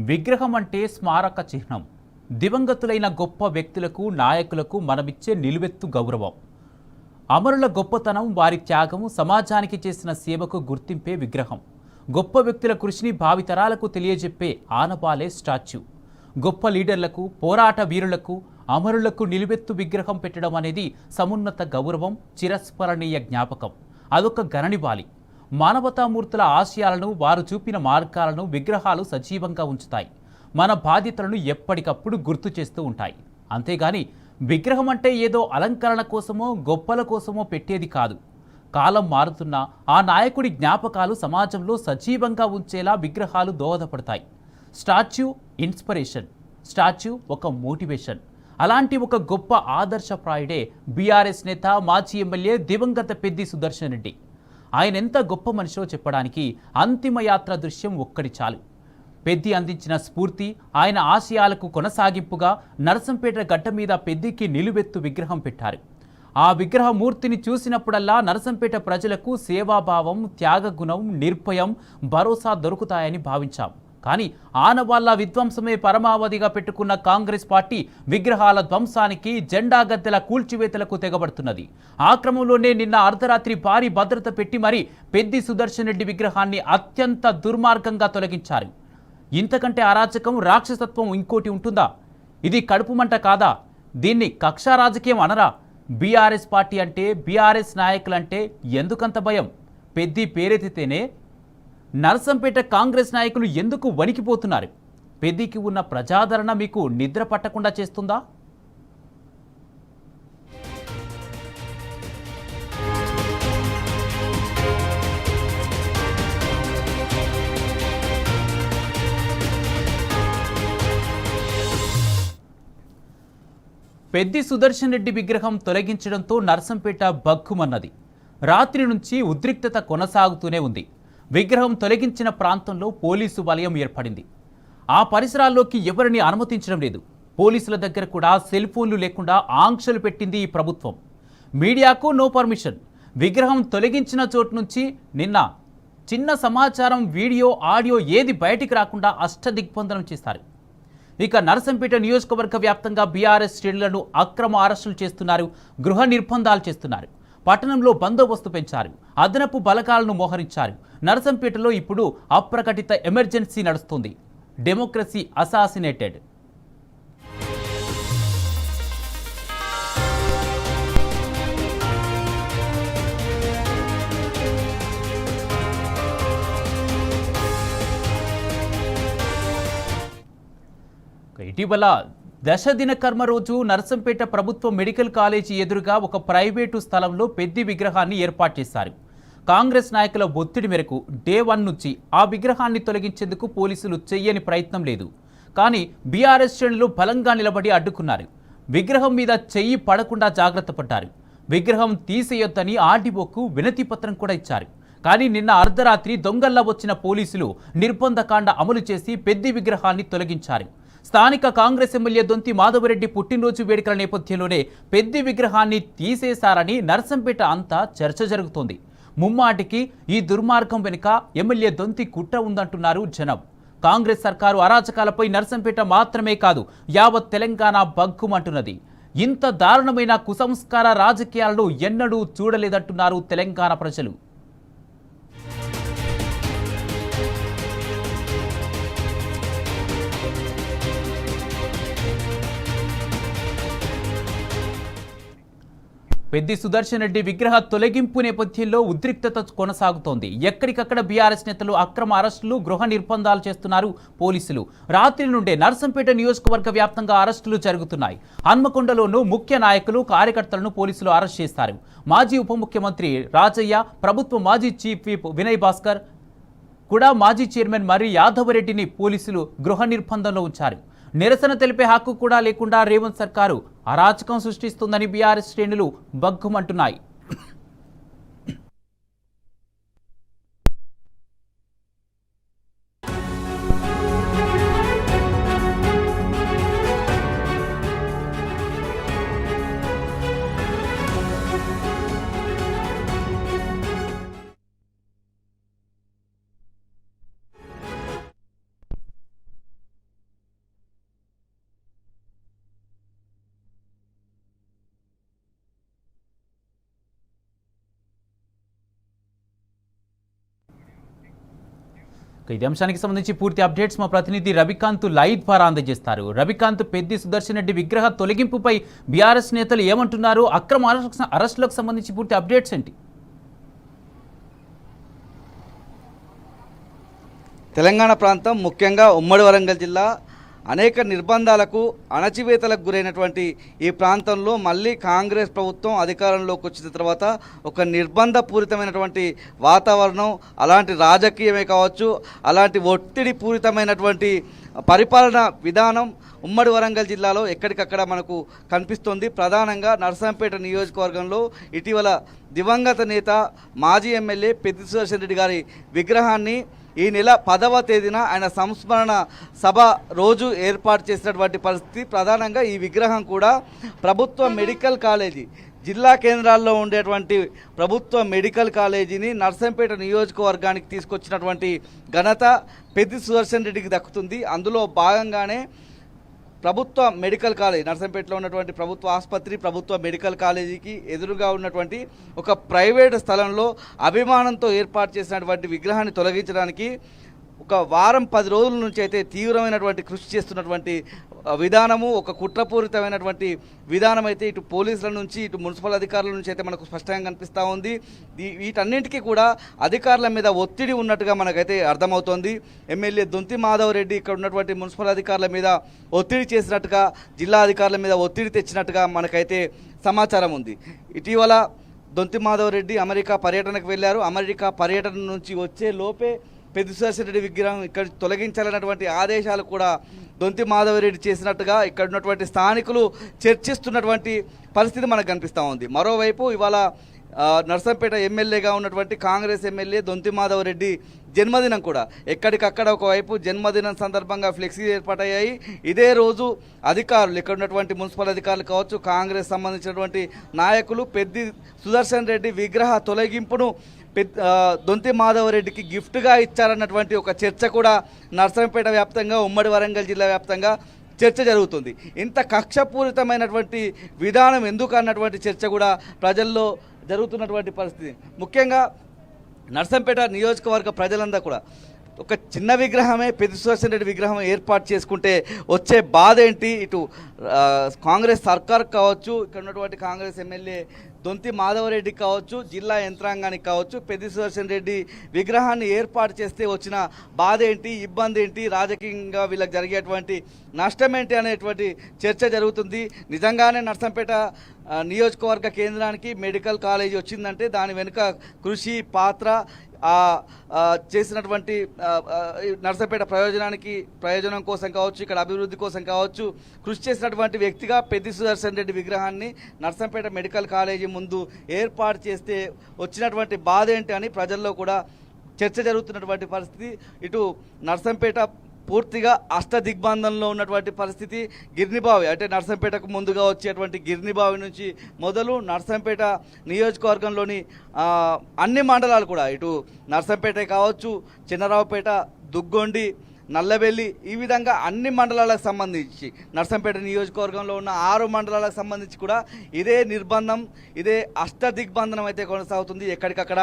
విగ్రహం అంటే స్మారక చిహ్నం. దివంగతులైన గొప్ప వ్యక్తులకు, నాయకులకు మనమిచ్చే నిలువెత్తు గౌరవం. అమరుల గొప్పతనం, వారి త్యాగం, సమాజానికి చేసిన సేవకు గుర్తింపే విగ్రహం. గొప్ప వ్యక్తుల కృషిని భావితరాలకు తెలియజెప్పే ఆనవాలే స్టాచ్యూ. గొప్ప లీడర్లకు, పోరాట వీరులకు, అమరులకు నిలువెత్తు విగ్రహం పెట్టడం అనేది సమున్నత గౌరవం, చిరస్మరణీయ జ్ఞాపకం. అదొక గణనివాళి. మానవతామూర్తుల ఆశయాలను, వారు చూపిన మార్గాలను విగ్రహాలు సజీవంగా ఉంచుతాయి. మన బాధ్యతలను ఎప్పటికప్పుడు గుర్తు చేస్తూ ఉంటాయి. అంతేగాని విగ్రహం అంటే ఏదో అలంకరణ కోసమో, గొప్పల కోసమో పెట్టేది కాదు. కాలం మారుతున్నా ఆ నాయకుడి జ్ఞాపకాలు సమాజంలో సజీవంగా ఉంచేలా విగ్రహాలు దోహదపడతాయి. స్టాచ్యూ ఇన్స్పిరేషన్, స్టాచ్యూ ఒక మోటివేషన్. అలాంటి ఒక గొప్ప ఆదర్శప్రాయుడే బీఆర్ఎస్ నేత, మాజీ ఎమ్మెల్యే దివంగత పెద్ది సుదర్శన్ రెడ్డి. ఆయన ఎంత గొప్ప మనిషో చెప్పడానికి అంతిమయాత్ర దృశ్యం ఒక్కటి చాలు. పెద్ది అందించిన స్ఫూర్తి, ఆయన ఆశయాలకు కొనసాగింపుగా నరసంపేట గడ్డ మీద పెద్దికి నిలువెత్తు విగ్రహం పెట్టారు. ఆ విగ్రహ మూర్తిని చూసినప్పుడల్లా నరసంపేట ప్రజలకు సేవాభావం, త్యాగగుణం, నిర్భయం, భరోసా దొరుకుతాయని భావించాం. కానీ ఆనవాళ్ల విధ్వంసమే పరమావధిగా పెట్టుకున్న కాంగ్రెస్ పార్టీ విగ్రహాల ధ్వంసానికి, జెండా గద్దెల కూల్చివేతలకు తెగబడుతున్నది. ఆ క్రమంలోనే నిన్న అర్ధరాత్రి భారీ భద్రత పెట్టి మరీ పెద్ది సుదర్శన్ రెడ్డి విగ్రహాన్ని అత్యంత దుర్మార్గంగా తొలగించారు. ఇంతకంటే అరాచకం, రాక్షసత్వం ఇంకోటి ఉంటుందా? ఇది కడుపు మంట కాదా? దీన్ని కక్షా రాజకీయం అనరా? బీఆర్ఎస్ పార్టీ అంటే, బీఆర్ఎస్ నాయకులంటే ఎందుకంత భయం? పెద్ది పేరెత్తితేనే నరసంపేట కాంగ్రెస్ నాయకులు ఎందుకు వణికిపోతున్నారు? పెద్దికి ఉన్న ప్రజాదరణ మీకు నిద్ర పట్టకుండా చేస్తుందా? పెద్ది సుదర్శన్ రెడ్డి విగ్రహం తొలగించడంతో నరసంపేట బగ్గుమన్నది. రాత్రి నుంచి ఉద్రిక్తత కొనసాగుతూనే ఉంది. విగ్రహం తొలగించిన ప్రాంతంలో పోలీసు వలయం ఏర్పడింది. ఆ పరిసరాల్లోకి ఎవరిని అనుమతించడం లేదు. పోలీసుల దగ్గర కూడా సెల్ ఫోన్లు లేకుండా ఆంక్షలు పెట్టింది ఈ ప్రభుత్వం. మీడియాకు నో పర్మిషన్. విగ్రహం తొలగించిన చోటు నుంచి నిన్న చిన్న సమాచారం, వీడియో, ఆడియో ఏది బయటికి రాకుండా అష్టదిగ్బంధనం చేశారు. ఇక నరసంపేట నియోజకవర్గ వ్యాప్తంగా బీఆర్ఎస్ శ్రేణులను అక్రమ అరెస్టులు చేస్తున్నారు, గృహ నిర్బంధాలు చేస్తున్నారు. పట్టణంలో బందోబస్తు పెంచారు, అదనపు బలగాలను మోహరించారు. నరసంపేటలో ఇప్పుడు అప్రకటిత ఎమర్జెన్సీ నడుస్తుంది. Democracy assassinated. ఇటీవల దశదిన కర్మ రోజు నరసంపేట ప్రభుత్వ మెడికల్ కాలేజీ ఎదురుగా ఒక ప్రైవేటు స్థలంలో పెద్ది విగ్రహాన్ని ఏర్పాటు చేశారు. కాంగ్రెస్ నాయకుల ఒత్తిడి మేరకు డే 1 నుంచి ఆ విగ్రహాన్ని తొలగించేందుకు పోలీసులు చెయ్యని ప్రయత్నం లేదు. కానీ బీఆర్ఎస్ శ్రేణులు బలంగా నిలబడి అడ్డుకున్నారు. విగ్రహం మీద చెయ్యి పడకుండా జాగ్రత్త పడ్డారు. విగ్రహం తీసేయొద్దని ఆర్డీఓకు వినతి పత్రం కూడా ఇచ్చారు. కానీ నిన్న అర్ధరాత్రి దొంగల్లా వచ్చిన పోలీసులు నిర్బంధకాండ అమలు చేసి పెద్ది విగ్రహాన్ని తొలగించారు. స్థానిక కాంగ్రెస్ ఎమ్మెల్యే దొంతి మాధవరెడ్డి పుట్టినరోజు వేడుకల నేపథ్యంలోనే పెద్ది విగ్రహాన్ని తీసేశారని నరసంపేట అంతా చర్చ జరుగుతోంది. ముమ్మాటికి ఈ దుర్మార్గం వెనుక ఎమ్మెల్యే దొంతి కుట్ర ఉందంటున్నారు జనం. కాంగ్రెస్ సర్కారు అరాచకాలపై నరసంపేట మాత్రమే కాదు, యావత్ తెలంగాణ బగ్గుమంటున్నది. ఇంత దారుణమైన కుసంస్కార రాజకీయాలను ఎన్నడూ చూడలేదంటున్నారు తెలంగాణ ప్రజలు. పెద్ది సుదర్శన్ రెడ్డి విగ్రహ తొలగింపు నేపథ్యంలో ఉద్రిక్తత కొనసాగుతోంది. ఎక్కడికక్కడ బీఆర్ఎస్ నేతలు అక్రమ అరెస్టులు, గృహ నిర్బంధాలు చేస్తున్నారు పోలీసులు. రాత్రి నుండే నరసంపేట నియోజకవర్గ వ్యాప్తంగా అరెస్టులు జరుగుతున్నాయి. హన్మకొండలోనూ ముఖ్య నాయకులు, కార్యకర్తలను పోలీసులు అరెస్ట్ చేశారు. మాజీ ఉప ముఖ్యమంత్రి రాజయ్య, ప్రభుత్వ మాజీ చీఫ్ విప్ వినయ్ భాస్కర్ కూడా మాజీ చైర్మన్ మర్రి యాదవరెడ్డిని పోలీసులు గృహ నిర్బంధంలో ఉంచారు. నిరసన తెలిపే హక్కు కూడా లేకుండా రేవంత్ సర్కారు అరాచకం సృష్టిస్తుందని బీఆర్ఎస్ శ్రేణులు బగ్గుమంటున్నాయి. ఇదే అంశానికి సంబంధించి పూర్తి అప్డేట్స్ మా ప్రతినిధి రవికాంత్ లైవ్ ద్వారా అందజేస్తారు. రవికాంత్, పెద్ది సుదర్శన్ రెడ్డి విగ్రహ తొలగింపుపై బీఆర్ఎస్ నేతలు ఏమంటున్నారు? అక్రమ అరెస్టులకు సంబంధించి పూర్తి అప్డేట్స్ ఏంటి? తెలంగాణ ప్రాంతం, ముఖ్యంగా ఉమ్మడి వరంగల్ జిల్లా అనేక నిర్బంధాలకు, అణచివేతలకు గురైనటువంటి ఈ ప్రాంతంలో మళ్ళీ కాంగ్రెస్ ప్రభుత్వం అధికారంలోకి వచ్చిన తర్వాత ఒక నిర్బంధపూరితమైనటువంటి వాతావరణం, అలాంటి రాజకీయమే కావచ్చు, అలాంటి ఒత్తిడి పూరితమైనటువంటి పరిపాలన విధానం ఉమ్మడి వరంగల్ జిల్లాలో ఎక్కడికక్కడ మనకు కనిపిస్తుంది. ప్రధానంగా నర్సంపేట నియోజకవర్గంలో ఇటీవల దివంగత నేత, మాజీ ఎమ్మెల్యే పెద్ది సుదర్శన్ రెడ్డి గారి విగ్రహాన్ని ఈ నెల 10వ తేదీన ఆయన సంస్మరణ సభ రోజు ఏర్పాటు చేసినటువంటి పరిస్థితి. ప్రధానంగా ఈ విగ్రహం కూడా ప్రభుత్వ మెడికల్ కాలేజీ, జిల్లా కేంద్రాల్లో ఉండేటువంటి ప్రభుత్వ మెడికల్ కాలేజీని నర్సంపేట నియోజకవర్గానికి తీసుకొచ్చినటువంటి ఘనత పెద్ది సుదర్శన్ రెడ్డికి దక్కుతుంది. అందులో భాగంగానే ప్రభుత్వ మెడికల్ కాలేజ్, నర్సంపేటలో ఉన్నటువంటి ప్రభుత్వ ఆసుపత్రి, ప్రభుత్వ మెడికల్ కాలేజీకి ఎదురుగా ఉన్నటువంటి ఒక ప్రైవేటు స్థలంలో అభిమానంతో ఏర్పాటు చేసినటువంటి విగ్రహాన్ని తొలగించడానికి ఒక వారం 10 రోజుల నుంచి అయితే తీవ్రమైనటువంటి కృషి చేస్తున్నటువంటి విధానము, ఒక కుట్రపూరితమైనటువంటి విధానం అయితే ఇటు పోలీసుల నుంచి, ఇటు మున్సిపల్ అధికారుల నుంచి అయితే మనకు స్పష్టంగా కనిపిస్తూ ఉంది. వీటన్నింటికీ కూడా అధికారుల మీద ఒత్తిడి ఉన్నట్టుగా మనకైతే అర్థమవుతోంది. ఎమ్మెల్యే దొంతి మాధవ్ రెడ్డి ఇక్కడ ఉన్నటువంటి మున్సిపల్ అధికారుల మీద ఒత్తిడి చేసినట్టుగా, జిల్లా అధికారుల మీద ఒత్తిడి తెచ్చినట్టుగా మనకైతే సమాచారం ఉంది. ఇటీవల దొంతి మాధవ్ రెడ్డి అమెరికా పర్యటనకు వెళ్ళారు. అమెరికా పర్యటన నుంచి వచ్చే లోపే పెద్ది సుదర్శన్ రెడ్డి విగ్రహం ఇక్కడ తొలగించాలన్నటువంటి ఆదేశాలు కూడా దొంతి మాధవరెడ్డి చేసినట్టుగా ఇక్కడ ఉన్నటువంటి స్థానికులు చర్చిస్తున్నటువంటి పరిస్థితి మనకు కనిపిస్తూ ఉంది. మరోవైపు ఇవాళ నర్సంపేట ఎమ్మెల్యేగా ఉన్నటువంటి కాంగ్రెస్ ఎమ్మెల్యే దొంతి మాధవరెడ్డి జన్మదినం కూడా ఎక్కడికక్కడ ఒకవైపు జన్మదినం సందర్భంగా ఫ్లెక్సీ ఏర్పాటయ్యాయి. ఇదే రోజు అధికారులు, ఇక్కడ ఉన్నటువంటి మున్సిపల్ అధికారులు కావచ్చు, కాంగ్రెస్ సంబంధించినటువంటి నాయకులు పెద్ది సుదర్శన్ రెడ్డి విగ్రహ తొలగింపును దొంతి మాధవరెడ్డికి గిఫ్ట్గా ఇచ్చారన్నటువంటి ఒక చర్చ కూడా నర్సంపేట వ్యాప్తంగా, ఉమ్మడి వరంగల్ జిల్లా వ్యాప్తంగా చర్చ జరుగుతుంది. ఇంత కక్షపూరితమైనటువంటి విధానం ఎందుకు అన్నటువంటి చర్చ కూడా ప్రజల్లో జరుగుతున్నటువంటి పరిస్థితి. ముఖ్యంగా నర్సంపేట నియోజకవర్గ ప్రజలందరూ కూడా ఒక చిన్న విగ్రహమే, పెద్ది సుదర్శన్ రెడ్డి విగ్రహం ఏర్పాటు చేసుకుంటే వచ్చే బాధ ఏంటి? ఇటు కాంగ్రెస్ సర్కార్ కావచ్చు, ఇక్కడ ఉన్నటువంటి కాంగ్రెస్ ఎమ్మెల్యే దొంతి మాధవరెడ్డి కావచ్చు, జిల్లా యంత్రాంగానికి కావచ్చు, పెద్ది సుదర్శన్ రెడ్డి విగ్రహాన్ని ఏర్పాటు చేస్తే వచ్చిన బాధ ఏంటి, ఇబ్బంది ఏంటి, రాజకీయంగా వీళ్ళకి జరిగేటువంటి నష్టం ఏంటి అనేటువంటి చర్చ జరుగుతుంది. నిజంగానే నర్సంపేట నియోజకవర్గ కేంద్రానికి మెడికల్ కాలేజీ వచ్చిందంటే దాని వెనుక కృషి, పాత్ర, చేసినటువంటి నర్సంపేట ప్రయోజనం కోసం కావచ్చు, ఇక్కడ అభివృద్ధి కోసం కావచ్చు కృషి చేసినటువంటి వ్యక్తిగా పెద్ది సుదర్శన్ రెడ్డి విగ్రహాన్ని నర్సంపేట మెడికల్ కాలేజీ ముందు ఏర్పాటు చేస్తే వచ్చినటువంటి బాధ ఏంటి అని ప్రజల్లో కూడా చర్చ జరుగుతున్నటువంటి పరిస్థితి. ఇటు నర్సంపేట పూర్తిగా అష్టదిగ్బంధంలో ఉన్నటువంటి పరిస్థితి. గిర్నిబావి అంటే నర్సంపేటకు ముందుగా వచ్చేటువంటి గిర్నిబావి నుంచి మొదలు నర్సంపేట నియోజకవర్గంలోని అన్ని మండలాలు కూడా, ఇటు నర్సంపేట కావచ్చు, చిన్నరావుపేట, దుగ్గొండి, నల్లబెల్లి, ఈ విధంగా అన్ని మండలాలకు సంబంధించి, నర్సంపేట నియోజకవర్గంలో ఉన్న 6 మండలాలకు సంబంధించి కూడా ఇదే నిర్బంధం, ఇదే అష్టదిగ్బంధనం అయితే కొనసాగుతుంది. ఎక్కడికక్కడ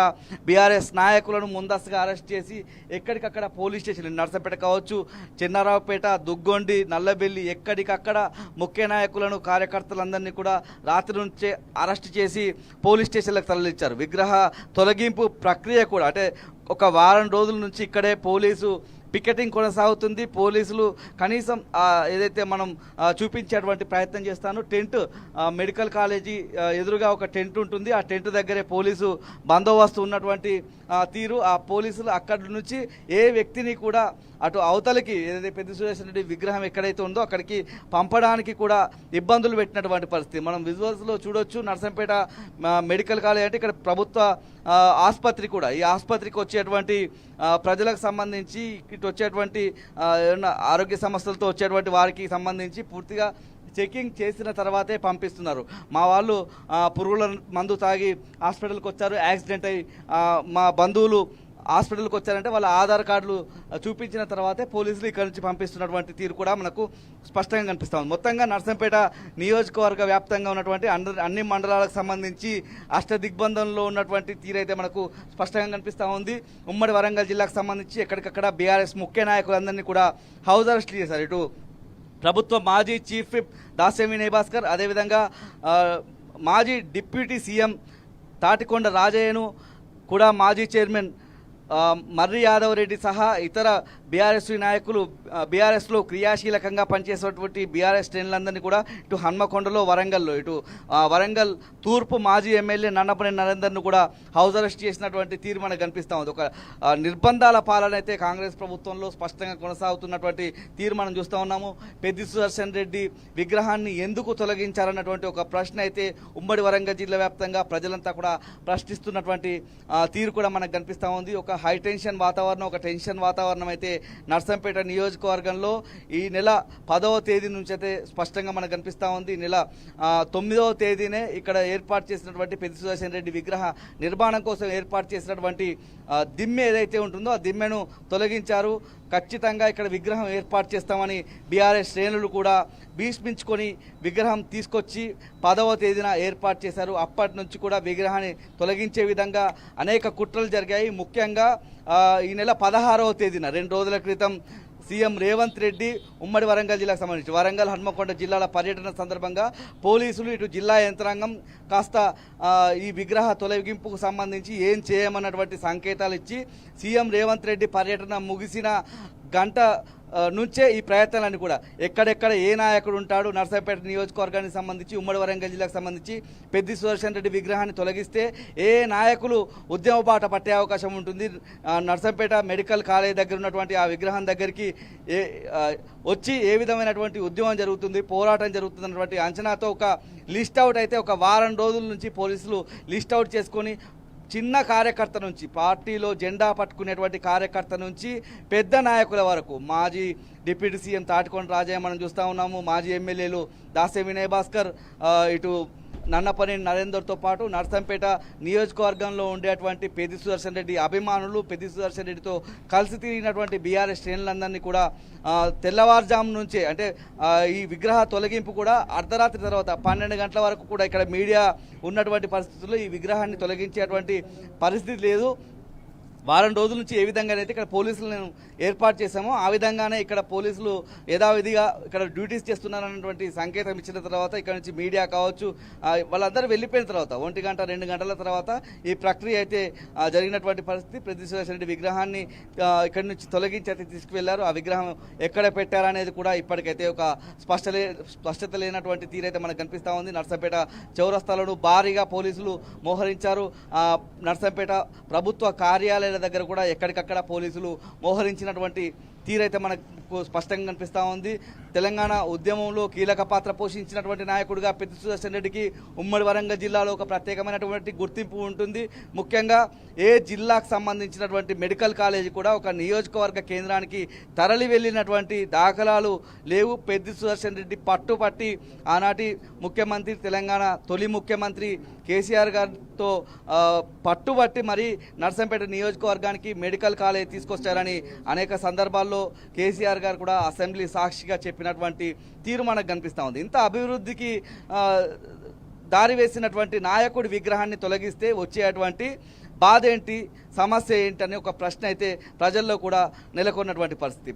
బీఆర్ఎస్ నాయకులను ముందస్తుగా అరెస్ట్ చేసి ఎక్కడికక్కడ పోలీస్ స్టేషన్, నర్సంపేట కావచ్చు, చిన్నారావుపేట, దుగ్గొండి, నల్లబెల్లి, ఎక్కడికక్కడ ముఖ్య నాయకులను, కార్యకర్తలందరినీ కూడా రాత్రి నుంచే అరెస్ట్ చేసి పోలీస్ స్టేషన్లకు తరలించారు. విగ్రహ తొలగింపు ప్రక్రియ కూడా అంటే ఒక వారం రోజుల నుంచి ఇక్కడే పోలీసు పికెటింగ్ కొనసాగుతుంది. పోలీసులు కనీసం ఏదైతే మనం చూపించేటువంటి ప్రయత్నం చేస్తాను, టెంట్, మెడికల్ కాలేజీ ఎదురుగా ఒక టెంట్ ఉంటుంది, ఆ టెంట్ దగ్గరే పోలీసు బందోబస్తు ఉన్నటువంటి తీరు. ఆ పోలీసులు అక్కడి నుంచి ఏ వ్యక్తిని కూడా అటు అవతలికి, ఏదైతే పెద్ది సుదర్శన్ రెడ్డి విగ్రహం ఎక్కడైతే ఉందో అక్కడికి పంపడానికి కూడా ఇబ్బందులు పెట్టినటువంటి పరిస్థితి మనం విజువల్స్లో చూడొచ్చు. నర్సంపేట మెడికల్ కాలేజ్ అంటే ఇక్కడ ప్రభుత్వ ఆసుపత్రి కూడా, ఈ ఆసుపత్రికి వచ్చేటువంటి ప్రజలకు సంబంధించి, ఇటు వచ్చేటువంటి ఆరోగ్య సమస్యలతో వచ్చేటువంటి వారికి సంబంధించి పూర్తిగా చెకింగ్ చేసిన తర్వాతే పంపిస్తున్నారు. మా వాళ్ళు పురుగుల మందు తాగి హాస్పిటల్కి వచ్చారు, యాక్సిడెంట్ అయ్యి మా బంధువులు హాస్పిటల్కి వచ్చారంటే వాళ్ళ ఆధార్ కార్డులు చూపించిన తర్వాతే పోలీసులు ఇక్కడ నుంచి పంపిస్తున్నటువంటి తీరు కూడా మనకు స్పష్టంగా కనిపిస్తూ ఉంది. మొత్తంగా నర్సంపేట నియోజకవర్గ వ్యాప్తంగా ఉన్నటువంటి అన్ని మండలాలకు సంబంధించి అష్టదిగ్బంధంలో ఉన్నటువంటి తీరు అయితే మనకు స్పష్టంగా కనిపిస్తూ ఉంది. ఉమ్మడి వరంగల్ జిల్లాకు సంబంధించి ఎక్కడికక్కడ బీఆర్ఎస్ ముఖ్య నాయకులందరినీ కూడా హౌస్ అరెస్ట్ చేశారు. ఇటు ప్రభుత్వ మాజీ చీఫ్ విప్ దాసరి వినయ్ భాస్కర్, అదేవిధంగా మాజీ డిప్యూటీ సీఎం తాటికొండ రాజయ్యను కూడా మాజీ చైర్మన్ మర్రి యాదవ్ రెడ్డి సహా ఇతర బీఆర్ఎస్ నాయకులు బీఆర్ఎస్లో క్రియాశీలకంగా పనిచేసేటువంటి బీఆర్ఎస్ శ్రేణులందరినీ కూడా ఇటు హన్మకొండలో వరంగల్లో ఇటు వరంగల్ తూర్పు మాజీ ఎమ్మెల్యే నన్నపనేని నరేందర్ను కూడా హౌస్ అరెస్ట్ చేసినటువంటి తీరు మనకు కనిపిస్తూ ఉంది. ఒక నిర్బంధాల పాలన అయితే కాంగ్రెస్ ప్రభుత్వంలో స్పష్టంగా కొనసాగుతున్నటువంటి తీరు మనం చూస్తూ ఉన్నాము. పెద్ది సుదర్శన్ రెడ్డి విగ్రహాన్ని ఎందుకు తొలగించారన్నటువంటి ఒక ప్రశ్న అయితే ఉమ్మడి వరంగల్ జిల్లా వ్యాప్తంగా ప్రజలంతా కూడా ప్రశ్నిస్తున్నటువంటి తీరు కూడా మనకు కనిపిస్తూ ఉంది. ఒక హై టెన్షన్ వాతావరణం, ఒక టెన్షన్ వాతావరణం అయితే నర్సంపేట నియోజకవర్గంలో ఈ నెల 10వ తేదీ నుంచి అయితే స్పష్టంగా మనకు కనిపిస్తూ ఉంది. ఈ నెల 9వ తేదీనే ఇక్కడ ఏర్పాటు చేసినటువంటి పెద్ది సుదర్శన్ రెడ్డి విగ్రహ నిర్మాణం కోసం ఏర్పాటు చేసినటువంటి దిమ్మె ఏదైతే ఉంటుందో ఆ దిమ్మెను తొలగించారు. ఖచ్చితంగా ఇక్కడ విగ్రహం ఏర్పాటు చేస్తామని బీఆర్ఎస్ శ్రేణులు కూడా భీష్మించుకొని విగ్రహం తీసుకొచ్చి 10వ తేదీన ఏర్పాటు చేశారు. అప్పటి నుంచి కూడా విగ్రహాన్ని తొలగించే విధంగా అనేక కుట్రలు జరిగాయి. ముఖ్యంగా ఈ నెల 16వ తేదీన 2 రోజుల క్రితం సీఎం రేవంత్ రెడ్డి ఉమ్మడి వరంగల్ జిల్లాకు సంబంధించి వరంగల్ హన్మకొండ జిల్లాల పర్యటన సందర్భంగా పోలీసులు ఇటు జిల్లా యంత్రాంగం కాస్త ఈ విగ్రహ తొలగింపుకు సంబంధించి ఏం చేయమన్నటువంటి సంకేతాలు ఇచ్చి సీఎం రేవంత్ రెడ్డి పర్యటన ముగిసిన గంట నుంచే ఈ ప్రయత్నాలన్నీ కూడా ఎక్కడెక్కడ ఏ నాయకుడు ఉంటాడు నర్సంపేట నియోజకవర్గానికి సంబంధించి ఉమ్మడి వరంగల్ జిల్లాకు సంబంధించి పెద్ది సుదర్శన్ రెడ్డి విగ్రహాన్ని తొలగిస్తే ఏ నాయకులు ఉద్యమ బాట పట్టే అవకాశం ఉంటుంది. నర్సంపేట మెడికల్ కాలేజ్ దగ్గర ఉన్నటువంటి ఆ విగ్రహం దగ్గరికి వచ్చి ఏ విధమైనటువంటి ఉద్యమం జరుగుతుంది, పోరాటం జరుగుతుంది అన్నటువంటి అంచనాతో ఒక లిస్ట్ అవుట్ అయితే ఒక వారం రోజుల నుంచి పోలీసులు లిస్ట్ అవుట్ చేసుకొని చిన్న కార్యకర్త నుంచి పార్టీలో జెండా పట్టుకునేటువంటి కార్యకర్త నుంచి పెద్ద నాయకుల వరకు మాజీ డిప్యూటీ సీఎం తాటికొండ రాజయ్య మనం చూస్తూ ఉన్నాము, మాజీ ఎమ్మెల్యేలు దాసరి వినయ్ భాస్కర్, ఇటు నన్నపనేని నరేందర్తో పాటు నర్సంపేట నియోజకవర్గంలో ఉండేటువంటి పెద్ది సుదర్శన్ రెడ్డి అభిమానులు, పెద్ది సుదర్శన్ రెడ్డితో కలిసి తిరిగినటువంటి బీఆర్ఎస్ శ్రేణులందరినీ కూడా తెల్లవారుజాము నుంచే అంటే ఈ విగ్రహ తొలగింపు కూడా అర్ధరాత్రి తర్వాత 12 గంటల వరకు కూడా ఇక్కడ మీడియా ఉన్నటువంటి పరిస్థితుల్లో ఈ విగ్రహాన్ని తొలగించేటువంటి పరిస్థితి లేదు. వారం రోజుల నుంచి ఏ విధంగానైతే ఇక్కడ పోలీసులను ఏర్పాటు చేశామో ఆ విధంగానే ఇక్కడ పోలీసులు యథావిధిగా ఇక్కడ డ్యూటీస్ చేస్తున్నారన్నటువంటి సంకేతం ఇచ్చిన తర్వాత ఇక్కడ నుంచి మీడియా కావచ్చు వాళ్ళందరూ వెళ్ళిపోయిన తర్వాత 1 గంట 2 గంటల తర్వాత ఈ ప్రక్రియ అయితే జరిగినటువంటి పరిస్థితి. పెద్ది సుదర్శన్ రెడ్డి విగ్రహాన్ని ఇక్కడి నుంచి తొలగించి అయితే తీసుకువెళ్లారు. ఆ విగ్రహం ఎక్కడ పెట్టారనేది కూడా ఇప్పటికైతే ఒక స్పష్టత లేనటువంటి తీరైతే మనకు కనిపిస్తూ ఉంది. నర్సంపేట చౌరస్తాలను భారీగా పోలీసులు మోహరించారు. నర్సంపేట ప్రభుత్వ కార్యాలయ దగ్గర కూడా ఎక్కడికక్కడ పోలీసులు మోహరించినటువంటి తీరైతే మనకు స్పష్టంగా కనిపిస్తూ ఉంది. తెలంగాణ ఉద్యమంలో కీలక పాత్ర పోషించినటువంటి నాయకుడిగా పెద్ది సుదర్శన్ రెడ్డికి ఉమ్మడి వరంగల్ జిల్లాలో ఒక ప్రత్యేకమైనటువంటి గుర్తింపు ఉంటుంది. ముఖ్యంగా ఏ జిల్లాకు సంబంధించినటువంటి మెడికల్ కాలేజీ కూడా ఒక నియోజకవర్గ కేంద్రానికి తరలి వెళ్ళినటువంటి దాఖలాలు లేవు. పెద్ది సుదర్శన్ రెడ్డి పట్టుపట్టి ఆనాటి ముఖ్యమంత్రి తెలంగాణ తొలి ముఖ్యమంత్రి కేసీఆర్ గారితో పట్టుబట్టి మరి నర్సంపేట నియోజకవర్గానికి మెడికల్ కాలేజ్ తీసుకొచ్చారని అనేక సందర్భాల్లో కేసీఆర్ గారు కూడా అసెంబ్లీ సాక్షిగా చెప్పినటువంటి తీరు మనకు కనిపిస్తూ ఉంది. ఇంత అభివృద్ధికి దారి వేసినటువంటి నాయకుడి విగ్రహాన్ని తొలగిస్తే వచ్చేటువంటి బాధ ఏంటి, సమస్య ఏంటనే ఒక ప్రశ్న అయితే ప్రజల్లో కూడా నెలకొన్నటువంటి పరిస్థితి.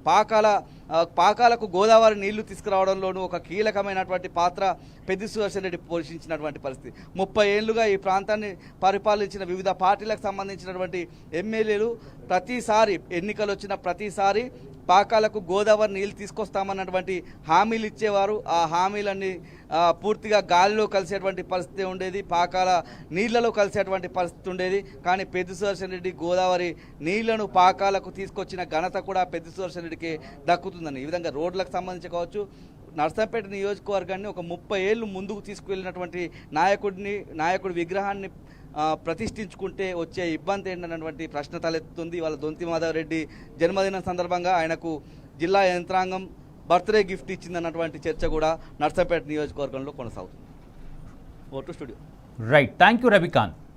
పాకాలకు గోదావరి నీళ్లు తీసుకురావడంలోనూ ఒక కీలకమైనటువంటి పాత్ర పెద్ది సుదర్శన్ రెడ్డి పోషించినటువంటి పరిస్థితి. 30 ఏళ్లుగా ఈ ప్రాంతాన్ని పరిపాలించిన వివిధ పార్టీలకు సంబంధించినటువంటి ఎమ్మెల్యేలు ప్రతిసారి ఎన్నికలు వచ్చిన ప్రతిసారి పాకాలకు గోదావరి నీళ్ళు తీసుకొస్తామన్నటువంటి హామీలు ఇచ్చేవారు. ఆ హామీలన్నీ పూర్తిగా గాలిలో కలిసేటువంటి పరిస్థితి ఉండేది, పాకాల నీళ్లలో కలిసేటువంటి పరిస్థితి ఉండేది. కానీ పెద్ది సుదర్శన్ రెడ్డి గోదావరి నీళ్లను పాకాలకు తీసుకొచ్చిన ఘనత కూడా పెద్ది సుదర్శన్ రెడ్డికి దక్కుతుందని ఈ విధంగా రోడ్లకు సంబంధించి కావచ్చు నర్సంపేట నియోజకవర్గాన్ని ఒక 30 ఏళ్ళు ముందుకు తీసుకువెళ్ళినటువంటి నాయకుడి విగ్రహాన్ని ప్రతిష్ఠించుకుంటే వచ్చే ఇబ్బంది ఏంటన్నటువంటి ప్రశ్న తలెత్తుతుంది. వాళ్ళ దొంతి మాధవ్ రెడ్డి జన్మదినం సందర్భంగా ఆయనకు జిల్లా యంత్రాంగం బర్త్డే గిఫ్ట్ ఇచ్చిందన్నటువంటి చర్చ కూడా నర్సంపేట నియోజకవర్గంలో కొనసాగుతుంది. Vote studio. Right, thank you Ravikanth.